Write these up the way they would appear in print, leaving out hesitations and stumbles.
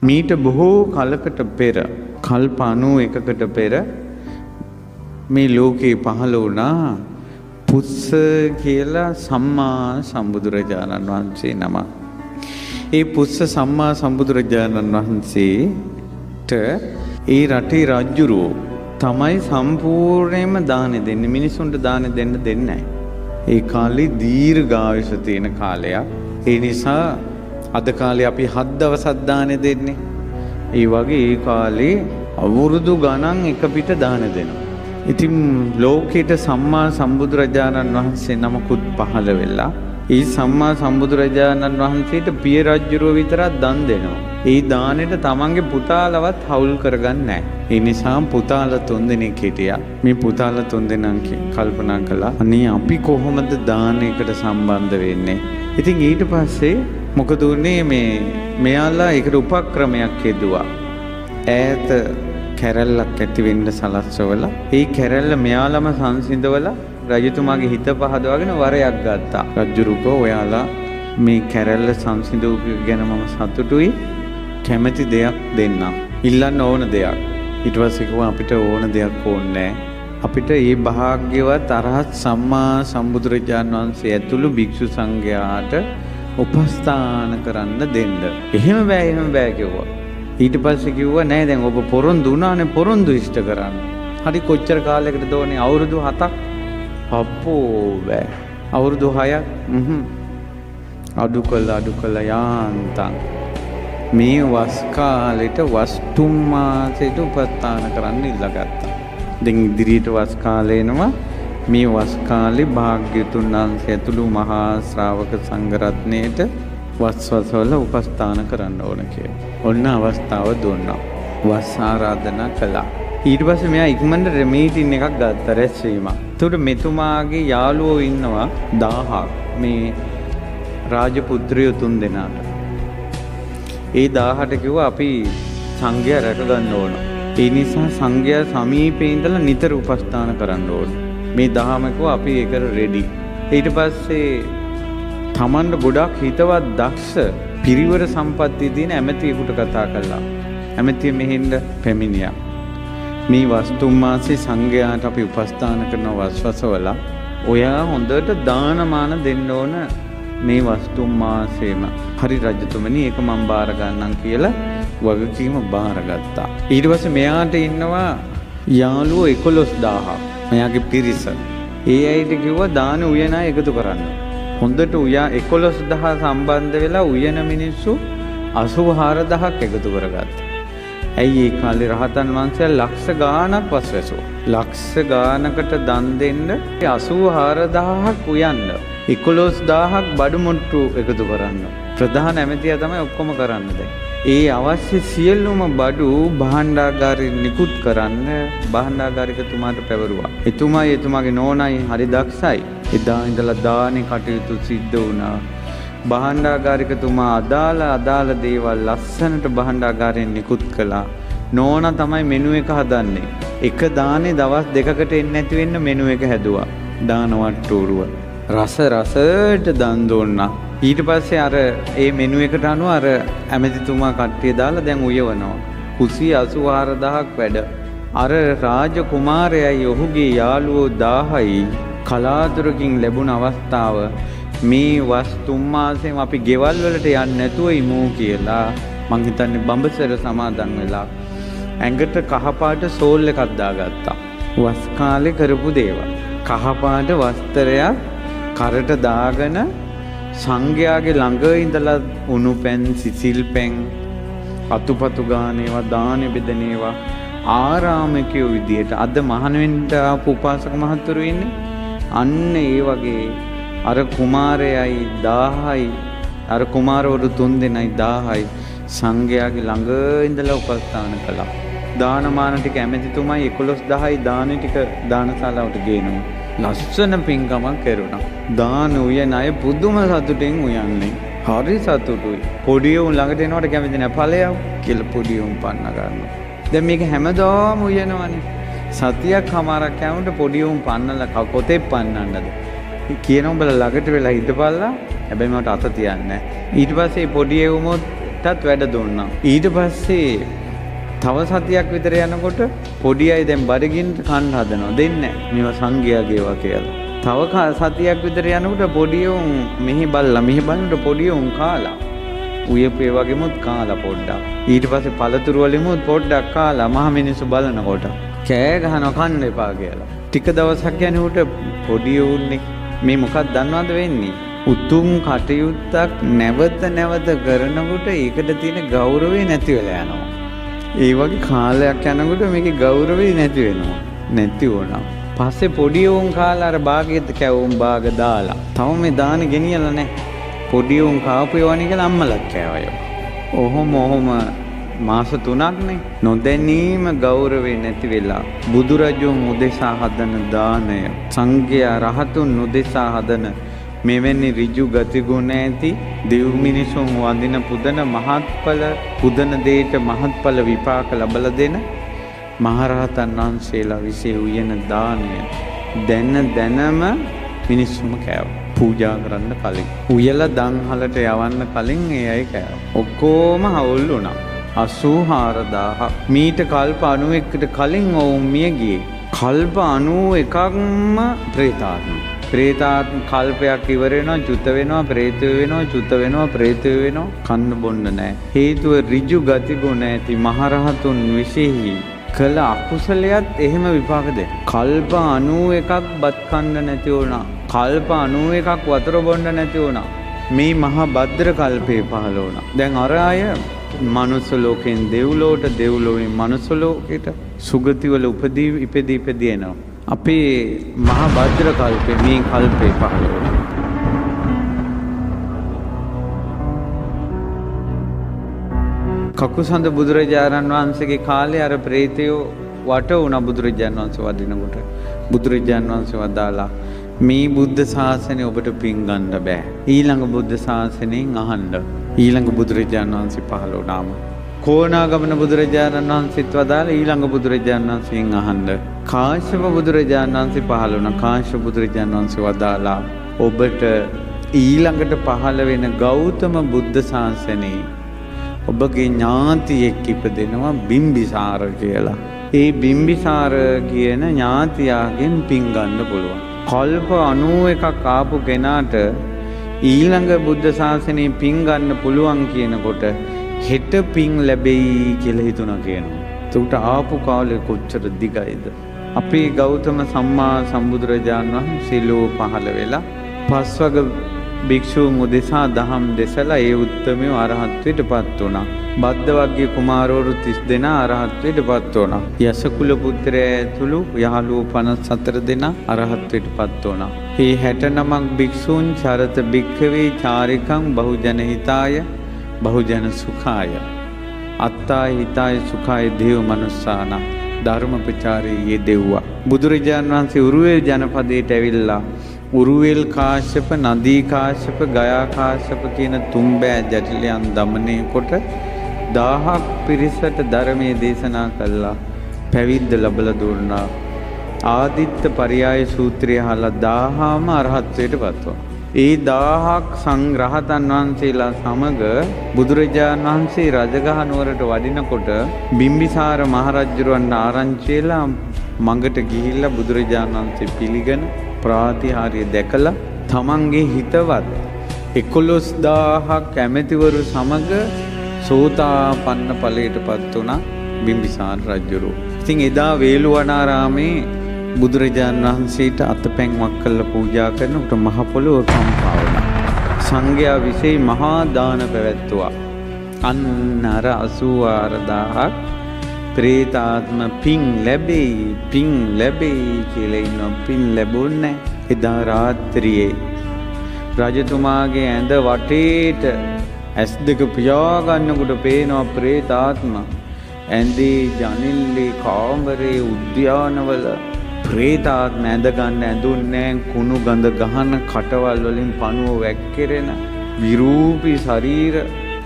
මීට බොහෝ කලකට පෙර කල්ප 91කට පෙර මේ ලෝකේ පහළ වුණා පුස්ස කියලා සම්මා සම්බුදුරජාණන් වහන්සේ නම. ඒ පුස්ස සම්මා සම්බුදුරජාණන් වහන්සේට ඒ රටේ රජුරෝ තමයි සම්පූර්ණයෙන්ම දාන දෙන්නේ. මිනිසුන්ට දාන දෙන්න දෙන්නේ නැහැ. ඒ කාලේ දීර්ඝායුෂ තියෙන කාලයක්. ඒ නිසා අද කාලේ අපි 7 දවසක් දාන දෙන්නේ. ඒ වගේ ඒ කාලේ අවුරුදු ගණන් එක පිට දාන දෙනවා. ඉතින් ලෝකෙට සම්මා සම්බුදුරජාණන් වහන්සේ නමකුත් පහළ වෙලා ඒ සම්මා සම්බුදුරජාණන් වහන්සේට පිය රජුරෝ විතරක් දන් දෙනවා. ඒ දානෙට තමන්ගේ පුතාලවත් හවුල් කරගන්නේ නැහැ. ඒ නිසා පුතාලා 3 දෙනෙක් හිටියා. මේ පුතාලා 3 දෙනා කල්පනා කළා අනේ අපි කොහොමද දානයකට සම්බන්ධ වෙන්නේ? ඉතින් ඊට පස්සේ මොකද උනේ මෙයාලා ඒකට උපක්‍රමයක් යෙදුවා. ඈත කැරැල්ලක් ඇති වෙන්න සලස්වලා ඒ කැරැල්ල මෙයාලම සංසිඳවලා රජතුමාගේ හිත පහදවාගෙන වරයක් ගත්තා. රජුරුකෝ ඔයාලා මේ කැරැල්ල සංසිඳවපු ගැන මම සතුටුයි. කැමැති දෙයක් දෙන්නම්. ඉල්ලන්න ඕන දෙයක්. ඊට පස්සේ කිව්වා අපිට ඕන දෙයක් ඕනේ අපිට මේ භාග්‍යවත් අරහත් සම්මා සම්බුදුරජාණන් වහන්සේ ඇතුළු භික්ෂු සංඝයාට උපස්ථාන කරන්න දෙන්න. එහෙම බෑ කිව්වා. ඊට පස්සේ කිව්වා නෑ දැන් ඔබ පොරොන්දු වුණානේ පොරොන්දු ඉෂ්ට කරන්න. හරි කොච්චර කාලයකටද ඕනේ? අවුරුදු 7ක්. අප්පෝ බෑ. අවුරුදු 6ක්. අඩු කළා යාන්තම්. මේ වස් කාලෙට වස් 3 මාසෙට උපස්ථාන කරන්න ඉල්ලගත්තා. දැන් ඉදිරියට වස් කාලේ එනවා. මේ වස් කාලේ භාග්‍යතුන් වහන්සේ ඇතුළු මහා ශ්‍රාවක සංඝ රත්නයේට වස්වල උපස්ථාන කරන්න ඕන කියලා. ඔන්න අවස්ථාව දුන්නා. වස් ආරාධනා කළා. ඊට පස්සේ මෙයා ඉක්මනට මීටින් එකක් ගත්තා රැස්වීමක්. ඒකට මෙතුමාගේ යාළුවෝ ඉන්නවා 1000ක්. මේ රාජපුත්‍රයෝ 3 දෙනාට. ඒ 1000ට කිව්වා අපි සංඝයා රැක ගන්න ඕන. ඒ නිසා සංඝයා සමීපේ ඉඳලා නිතර උපස්ථාන කරන්න ඕන. මේ 1000ම කිව්වා අපි ඒකට රෙඩි. ඊට පස්සේ තමන්ට ගොඩක් හිතවත් දක්ෂ පිරිවර සම්පත්තිය තියෙන ඇමතියෙකුට කතා කළා. ඇමතිය මෙහෙන්න පැමිණියා. මේ වස්තුම් මාසේ සංඝයාට අපි උපස්ථාන කරන වස්වසවල ඔයා හොඳට දානමාන දෙන්න ඕන මේ වස්තුම් මාසෙම. හරි රජතුමනි ඒක මම බාර ගන්නම් කියලා වගකීම බාරගත්තා. ඊට පස්සේ මෙයාට ඉන්නවා යාළුවෝ 11000ක්. මෙයාගේ පිරිස. ඒ අයට කිව්වා දාන උයන එකතු කරන්න. හොඳට 11000 සම්බන්ධ වෙලා උයන මිනිස්සු 84000ක් එකතු කරගත්තා. ඇයි ඒ කාලේ රහතන් වහන්සේලා ලක්ෂ ගාණක් වස්වැසුවා. ලක්ෂ ගාණකට දන් දෙන්න 84000ක් උයන්න 11000ක් බඩු මුට්ටු එකතු කරන්න. ප්‍රධාන ඇමතියා තමයි ඔක්කොම කරන්න දැන්. ඒ අවශ්‍ය සියලුම බඩු භාණ්ඩාගාරයෙන් නිකුත් කරන්න භාණ්ඩාගාරිකතුමාට පැවරුවා. එතුමාගේ නෝනයි හරි දක්ෂයි. එදා ඉඳලා දානේ කටයුතු සිද්ධ වුණා. භාණ්ඩාගාරිකතුමා අදාළ දේවල් ලස්සනට භාණ්ඩාගාරයෙන් නිකුත් කළා. නෝනා තමයි මෙනු එක හදන්නේ. එක දානේ දවස් 2කට එන්නේ නැති වෙන්න මෙනු එක හැදුවා. දාන වට්ටෝරුව. රසට දන් දුන්නා. ඊට පස්සේ අර ඒ මෙනු එකට අනුව අර ඇමතිතුමා කට්ටිය දාලා දැන් උයවනවා. කුසි 84000ක් වැඩ. අර රාජකුමාරයයි ඔහුගේ යාළුවෝ 1000යි කලාතුරකින් ලැබුණ අවස්ථාව මේ වස් 3 මාසෙම අපි ගෙවල් වලට යන්නේ නැතුව ඉමු කියලා මං හිතන්නේ බඹසර සමාදන් වෙලා ඇඟට කහපාට සෝල් එකක් දාගත්තා. වස් කාලේ කරපු දේවල්. කහපාට වස්ත්‍රයක් කරට දාගෙන සංඝයාගේ ළඟ ඉඳලා උණු පැන් සිසිල් පැන් අතුපතු ගානේවා දාන බෙදනේවා ආරාමිකයෝ විදියට අද මහාන වෙන්න ආපු උපාසක මහතුරු ඉන්නේ. අන්න ඒ වගේ අර කුමාරයයි 1000යි අර කුමාරවරු 3 දෙනයි 1000යි සංඝයාගේ ළඟ ඉඳලා උපස්ථාන කළා. දානමාන ටික ඇමතිතුමයි 11000යි දාන ටික දානශාලාවට ගේනවා. ලස්සන පින්කමක් කරුණා. දාන උයන අය පුදුම සතුටින් උයන්නේ. හරි සතුටුයි. පොඩි උන් ළඟට එනවට කැමති නැහැ ඵලයක් කියලා පොඩි උන් පන්න ගන්නවා. දැන් මේක හැමදාම උයනවනේ. සතියක් හමාරක් යනකොට පොඩි උන් පන්නලා කොතේ පන්නන්නද? කියනවා උඹලා ළඟට වෙලා හිටපල්ලා. හැබැයි මට අත තියන්නේ නැහැ. ඊට පස්සේ පොඩි එවුමොත් පෙට්ටත් වැඩ දුන්නා. ඊට පස්සේ තව සතියක් විතර යනකොට පොඩි අය දැන් බඩගින්න කන්න හදනවා. දෙන්නේ නැහැ. මේවා සංඝයාගේ ඒවා කියලා. තව සතියක් විතර යනකොට පොඩි උන් මෙහි බලනකොට පොඩි උන් කාලා. උයපේ වගේමුත් කාලා පොඩ්ඩක්. ඊට පස්සේ පළතුරු වලිමුත් පොඩ්ඩක් කාලා මහ මිනිස්සු බලනකොට කෑ ගහනවා කන්න එපා කියලා. ටික දවසක් යනකොට පොඩි උන්නේ මේ මොකක්ද දන්නවද වෙන්නේ? උතුම් කටයුත්තක් නැවත කරනකොට ඒකට තියෙන ගෞරවය නැති වෙලා යනවා. ඒ වගේ කාලයක් යනකොට මේකේ ගෞරවය නැති වෙනවා. නැති වුණා. පස්සේ පොඩි උන් කාලා අර බාගෙත් කැවුම් බාග දාලා. තව මේ දාන ගෙනියලා නැහැ. පොඩි උන් කාපු යවණි කියලා අම්මලක් කෑවය. ඔහොම මාස 3ක්නේ නොදැනීම ගෞරවේ නැති වෙලා බුදුරජුන් උදෙසා හදන දානය සංඝයා රහතුන් උදෙසා හදන මෙවැනි ඍජු ගතිගුණ ඇති දෙව් මිනිසුන් වඳින පුදන මහත්ඵල පුදන දෙයට මහත්ඵල විපාක ලබලා දෙන මහරහතන් වහන්සේලා විසින් උයන දානය දැනම මිනිස්සුම කෑවා. පූජා කරන්න කලින් උයලා දන්හලට යවන්න කලින් ඒ අය කෑවා. ඔක්කොම හවුල් වුණා. 84000ක් මීට කල්ප 91කට කලින් ඔවුන් මිය ගියේ. කල්ප 91ක්ම ප්‍රේතාත්ම. ප්‍රේතාත්ම කල්පයක් ඉවර වෙනවා, චුත වෙනවා, ප්‍රේතය වෙනවා, චුත වෙනවා, ප්‍රේතය වෙනවා. කන්න බොන්න නැහැ. හේතුව ඍජු ගතිගුණ ඇති මහරහතුන් විශේෂයි. කළ අකුසලයක් එහෙම විපාක දෙන්න. කල්ප 91ක් බත් කන්න නැති වුණා. කල්ප 91ක් වතුර බොන්න නැති වුණා. මේ මහා භද්‍ර කල්පේ පහළ වුණා. දැන් අර අය මනුස්ස ලෝකෙන් දෙව්ලොවට, දෙව්ලොවෙන් මනුස්ස ලෝකෙට සුගතිවල ඉපදී එනවා. අපේ මහා භද්‍ර කල්පේ මේ කල්පේ පහළ වුණා. කකුසඳ බුදුරජාණන් වහන්සේගේ කාලේ අර ප්‍රේතයෝ වට වුණා බුදුරජාණන් වහන්සේ වදිනකොට. බුදුරජාණන් වහන්සේ වදාලා මේ බුද්ධ ශාසනය ඔබට පින් ගන්න බෑ. ඊළඟ බුද්ධ ශාසනයෙන් අහන්න. ඊළඟ බුදුරජාණන් වහන්සේ පහළ වුණාම කොණාගමන බුදුරජාණන් වහන්සේත් වදාලා ඊළඟ බුදුරජාණන් වහන්සේගෙන් අහන්න. කාශ්‍යප බුදුරජාණන් වහන්සේ පහළ වුණා. කාශ්‍යප බුදුරජාණන් වහන්සේ වදාලා ඔබට ඊළඟට පහළ වෙන ගෞතම බුද්ධ ශාසනයේ ඔබගේ ඥාතියෙක් ඉපදෙනවා බිම්බිසාර කියලා. ඒ බිම්බිසාර කියන ඥාතියාගෙන් පින් ගන්න පුළුවන්. කල්ප 91ක් ආපු කෙනාට ඊළඟ බුද්ධ ශාසනයේ පින් ගන්න පුළුවන් කියනකොට හෙට පින් ලැබෙයි කියලා හිතුණා කියනවා. ඒකට ආපු කාලේ කොච්චර දිගයිද? අපේ ගෞතම සම්මා සම්බුදුරජාණන් වහන්සේ ලෝ පහළ වෙලා පස්වග භික්ෂූන් උදෙසා දහම් දෙසලා ඒ උත්තමයෝ අරහත්ත්වයට පත් වුණා. බද්දවග්ගිය කුමාරවරු 30 දෙනා අරහත්ත්වයට පත් වුණා. යසකුල පුත්‍රය ඇතුළු යහළුවෝ 54 දෙනා අරහත්ත්වයට පත් වුණා. මේ 69ක් භික්ෂූන් චරත භික්ඛවේ චාරිකං බහුජන හිතාය බහුජන සුඛාය අත්තාය හිතාය සුඛාය දේව මනුස්සාන ධර්ම ප්‍රචාරයේ යෙදෙව්වා. බුදුරජාණන් වහන්සේ උරුවෙල් ජනපදයට ඇවිල්ලා උරුවෙල් කාශ්‍යප, නදී කාශ්‍යප, ගයා කාශ්‍යප කියන තුන්බෑ ජටිලයන් දමනය කොට 1000ක් පිරිසට ධර්මයේ දේශනා කළා. පැවිද්ද ලැබලා දුන්නා. ආදිත්ත පරියාය සූත්‍රය අහලා 1000ම අරහත්ත්වයට පත් වුණා. ඒ 1000ක් සංඝරහතන් වහන්සේලා සමග බුදුරජාණන් වහන්සේ රජගහ නුවරට වඩිනකොට බිම්බිසාර මහරජුරවන්ට ආරංචි වෙලා මඟට ගිහිල්ලා බුදුරජාණන් වහන්සේ පිළිගෙන ප්‍රාතිහාර්ය දැකලා තමන්ගේ හිතවත් 11000ක් ඇමතිවරු සමග සෝතාපන්න ඵලයටපත් වුණා බිම්බිසාර රජුරු. ඉතින් එදා වේළුවනාරාමේ බුදුරජාණන් වහන්සේට අතපැන්වක් කළා පූජා කරනකොට මහ පොළොව කම්පා වුණා. සංඝයා විශේෂ මහා දාන පැවැත්තුවා. අන්න අර 84000ක් ප්‍රේතාත්ම පින් ලැබෙයි කියලා ඉන්නවා. පින් ලැබුණේ එදා රාත්‍රියේ රජතුමාගේ ඇඳ වටේට ඇස් දෙක පියාගන්නකොට පේනවා ප්‍රේතාත්ම. ඇඳේ ජනෙල්ලේ කාමරේ උද්‍යානවල ප්‍රේතාත්ම ඇඳ ගන්න ඇඳුන්නේ කුණු ගඳ ගහන කටවල් වලින් පණුව වැක්කිරෙන විරූපී ශරීර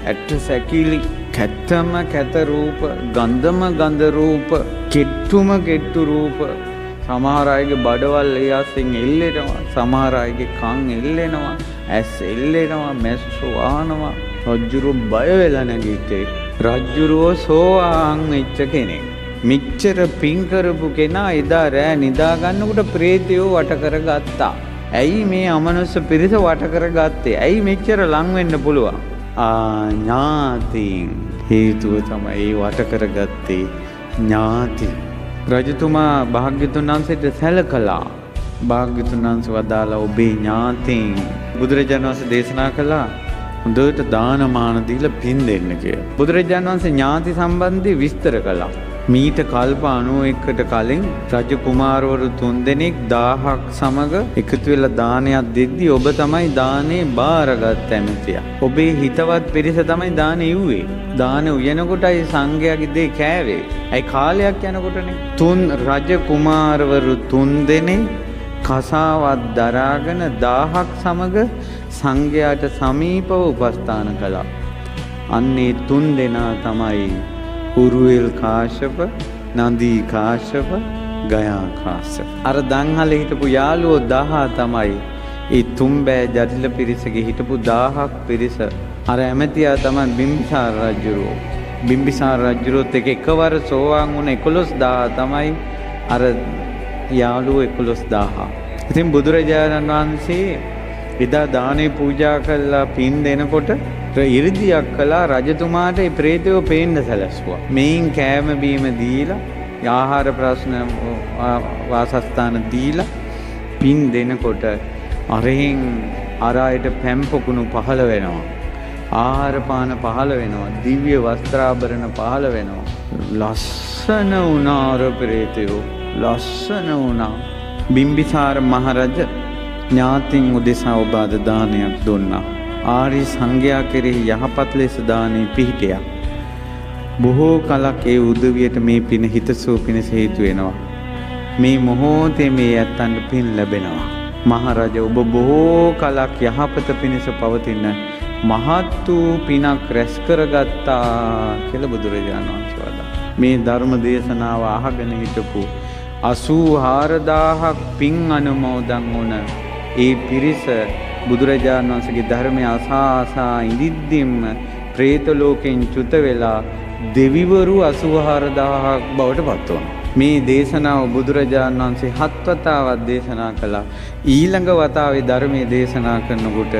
ඇට සැකිලි කැත්තම කැත රූප ගන්ධම ගන්ධ රූප කෙට්ටුම කෙට්ටු රූප. සමහර අයගේ බඩවල් ඒ ආසෙන් එල්ලෙනවා. සමහර අයගේ කන් එල්ලෙනවා. ඇස් එල්ලෙනවා. මැස්සු ආනවා. රජ්ජුරුව බය වෙලා නැගිට්ටේ. රජ්ජුරුව සෝවාන් වෙච්ච කෙනෙක්. මෙච්චර පින් කරපු කෙනා එදා රෑ නිදා ගන්නකොට ප්‍රේතයෝ වට කරගත්තා. ඇයි මේ අමනුෂ්‍ය පිරිස වට කරගත්තේ? ඇයි මෙච්චර ලං වෙන්න පුළුවන්? ඥාතීන් හේතුව තමයි වට කරගත්තේ. ඥාති රජතුමා භාග්‍යතුන් වහන්සේට සැලකලා භාග්‍යතුන් වහන්සේ වදාලා ඔබේ ඥාතීන් බුදුරජාණන් වහන්සේ දේශනා කළා හොඳට දානමාන දීලා පින් දෙන්න කියලා. බුදුරජාණන් වහන්සේ ඥාති සම්බන්ධයෙන් විස්තර කළා. මීට කල්ප 91කට කලින් රජ කුමාරවරු 3 දෙනෙක් 1000ක් සමග එකතු වෙලා දානයක් දෙද්දි ඔබ තමයි දානේ බාරගත් ඇමතියා. ඔබේ හිතවත් පිරිස තමයි දානේ ඉව්වේ. දාන උයනකොටයි සංඝයාගේ දේ කෑවේ. ඇයි කාලයක් යනකොටනේ. 3 රජ කුමාරවරු 3 දෙනෙක් කසාවත් දරාගෙන 1000ක් සමග සංඝයාට සමීපව උපස්ථාන කළා. අන්නේ 3 දෙනා තමයි උරුවෙල් කාශ්‍යප, නන්දී කාශ්‍යප, ගයා කාශ්‍යප. අර දංහලේ හිටපු යාළුවෝ 1000 තමයි. ඒ තුම්බෑ ජටිල පිරිසගේ හිටපු 1000ක් පිරිස. අර ඇමතියා තමයි බිම්බිසාර රජුරෝ. බිම්බිසාර රජුරොත් එකවර සෝවාන් වුණ 11000 තමයි අර යාළුවෝ 11000. ඉතින් බුදුරජාණන් වහන්සේ එදා දානේ පූජා කළා පින් දෙනකොට ඉරිදියක් කළා රජතුමාට ඒ ප්‍රේතයෝ පේන්න සැලැස්සුවා. මේන් කෑම බීම දීලා ආහාර ප්‍රශ්න වාසස්ථාන දීලා පින් දෙනකොට අරෙන් අර අයට පැම්පකුණු පහළ වෙනවා. ආහාර පාන පහළ වෙනවා. දිව්‍ය වස්ත්‍රාභරණ පහළ වෙනවා. ලස්සන වුණා අර ප්‍රේතයෝ. ලස්සන වුණා. බිම්බිසාර මහරජ ඥාතින් උදෙසා ඔබ අද දානයක් දුන්නා. ආරි සංඝයා කෙරෙහි යහපත් ලෙස දානේ පිහිටියා. බොහෝ කලක් ඒ උදවියට මේ පින හිතසුව පිණිස හේතු වෙනවා. මේ මොහොතේ මේ ඇත්තන්ට පින් ලැබෙනවා. මහරජා ඔබ බොහෝ කලක් යහපත පිණිස පවතින මහත් වූ පිනක් රැස් කරගත්තා කියලා බුදුරජාණන් වහන්සේ වදාළා. මේ ධර්ම දේශනාව අහගෙන හිටපු 84000ක් පින් අනුමෝදන් වුණ ඒ පිරිස බුදුරජාණන් වහන්සේගේ ධර්මය අසා ඉඳිද්දිම പ്രേත ලෝකෙන් චුත වෙලා දෙවිවරු 84000ක් බවට පත් වුණා. මේ දේශනාව බුදුරජාණන් වහන්සේ 7 වතාවක් දේශනා කළා. ඊළඟ වතාවේ ධර්මයේ දේශනා කරනකොට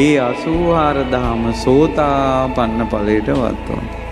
ඒ 84000ම සෝතාපන්න ඵලයට වත් වුණා.